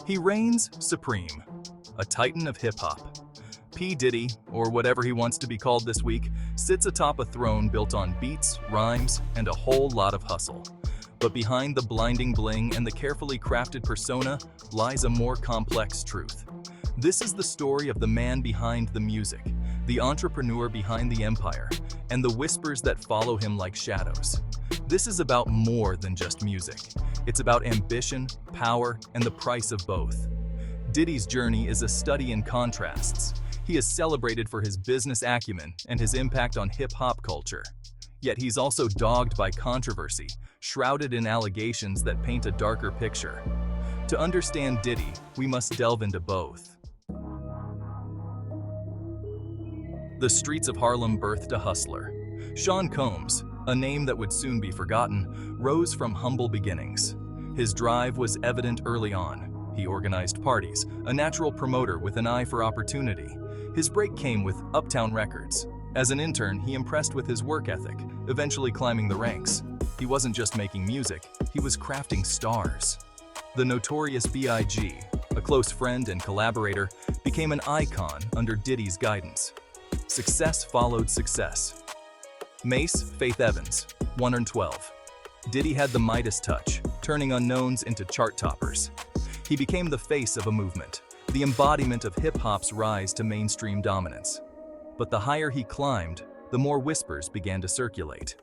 He reigns supreme, a titan of hip-hop. P. Diddy, or whatever he wants to be called this week, sits atop a throne built on beats, rhymes, and a whole lot of hustle. But behind the blinding bling and the carefully crafted persona lies a more complex truth. This is the story of the man behind the music, the entrepreneur behind the empire, and the whispers that follow him like shadows. This is about more than just music. It's about ambition, power, and the price of both. Diddy's journey is a study in contrasts. He is celebrated for his business acumen and his impact on hip-hop culture. Yet he's also dogged by controversy, shrouded in allegations that paint a darker picture. To understand Diddy, we must delve into both. The streets of Harlem birthed a hustler. Sean Combs, a name that would soon be forgotten, rose from humble beginnings. His drive was evident early on. He organized parties, a natural promoter with an eye for opportunity. His break came with Uptown Records. As an intern, he impressed with his work ethic, eventually climbing the ranks. He wasn't just making music, he was crafting stars. The notorious B.I.G., a close friend and collaborator, became an icon under Diddy's guidance. Success followed success. Mace, Faith Evans, 112. Diddy had the Midas touch, turning unknowns into chart toppers. He became the face of a movement, the embodiment of hip-hop's rise to mainstream dominance. But the higher he climbed, the more whispers began to circulate.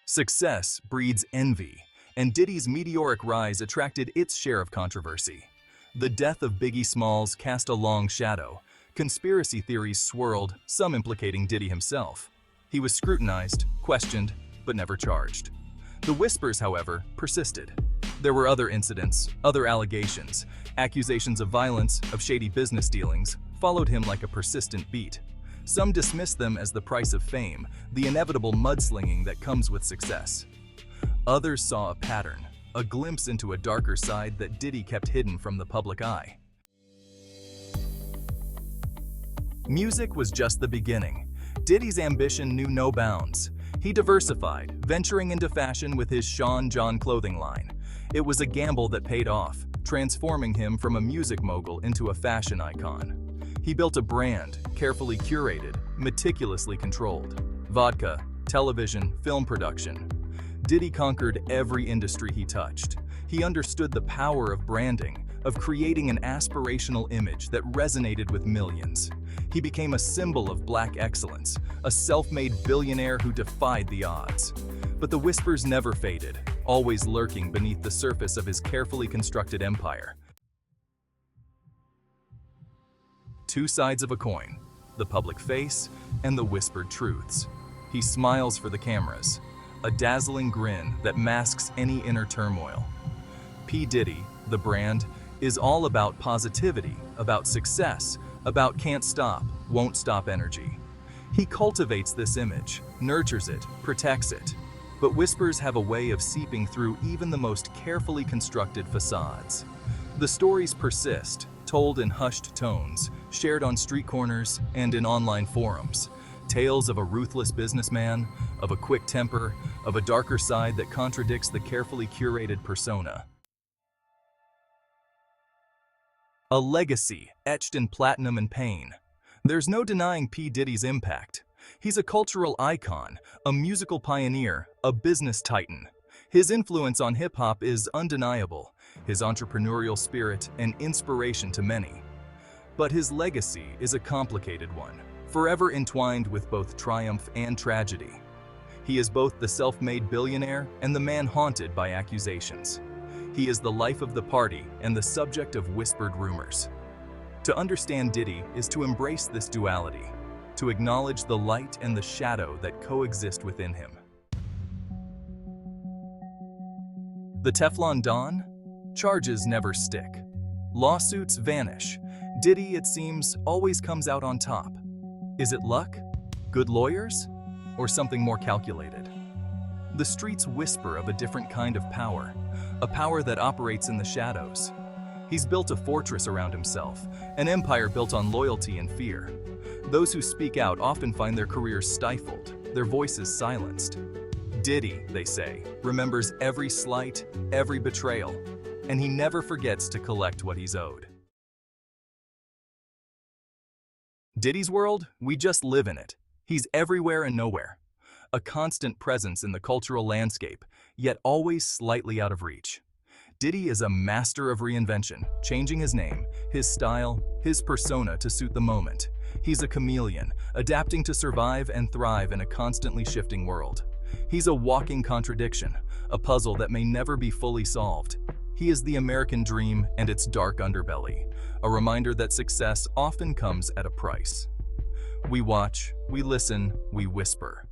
Success breeds envy, and Diddy's meteoric rise attracted its share of controversy. The death of Biggie Smalls cast a long shadow. Conspiracy theories swirled, some implicating Diddy himself. He was scrutinized, questioned, but never charged. The whispers, however, persisted. There were other incidents, other allegations. Accusations of violence, of shady business dealings, followed him like a persistent beat. Some dismissed them as the price of fame, the inevitable mudslinging that comes with success. Others saw a pattern, a glimpse into a darker side that Diddy kept hidden from the public eye. Music was just the beginning. Diddy's ambition knew no bounds. He diversified, venturing into fashion with his Sean John clothing line. It was a gamble that paid off, transforming him from a music mogul into a fashion icon. He built a brand, carefully curated, meticulously controlled. Vodka, television, film production. Diddy conquered every industry he touched. He understood the power of branding, of creating an aspirational image that resonated with millions. He became a symbol of black excellence, a self-made billionaire who defied the odds. But the whispers never faded, always lurking beneath the surface of his carefully constructed empire. Two sides of a coin, the public face and the whispered truths. He smiles for the cameras, a dazzling grin that masks any inner turmoil. P. Diddy, the brand, is all about positivity, about success, about can't stop, won't stop energy. He cultivates this image, nurtures it, protects it. But whispers have a way of seeping through even the most carefully constructed facades. The stories persist, told in hushed tones, shared on street corners and in online forums. Tales of a ruthless businessman, of a quick temper, of a darker side that contradicts the carefully curated persona. A legacy etched in platinum and pain. There's no denying P. Diddy's impact. He's a cultural icon, a musical pioneer, a business titan. His influence on hip-hop is undeniable, his entrepreneurial spirit an inspiration to many. But his legacy is a complicated one, forever entwined with both triumph and tragedy. He is both the self-made billionaire and the man haunted by accusations. He is the life of the party and the subject of whispered rumors. To understand Diddy is to embrace this duality, to acknowledge the light and the shadow that coexist within him. The Teflon Don? Charges never stick. Lawsuits vanish. Diddy, it seems, always comes out on top. Is it luck? Good lawyers? Or something more calculated? The streets whisper of a different kind of power, a power that operates in the shadows. He's built a fortress around himself, an empire built on loyalty and fear. Those who speak out often find their careers stifled, their voices silenced. Diddy, they say, remembers every slight, every betrayal, and he never forgets to collect what he's owed. Diddy's world, we just live in it. He's everywhere and nowhere. A constant presence in the cultural landscape, yet always slightly out of reach. Diddy is a master of reinvention, changing his name, his style, his persona to suit the moment. He's a chameleon, adapting to survive and thrive in a constantly shifting world. He's a walking contradiction, a puzzle that may never be fully solved. He is the American dream and its dark underbelly, a reminder that success often comes at a price. We watch, we listen, we whisper.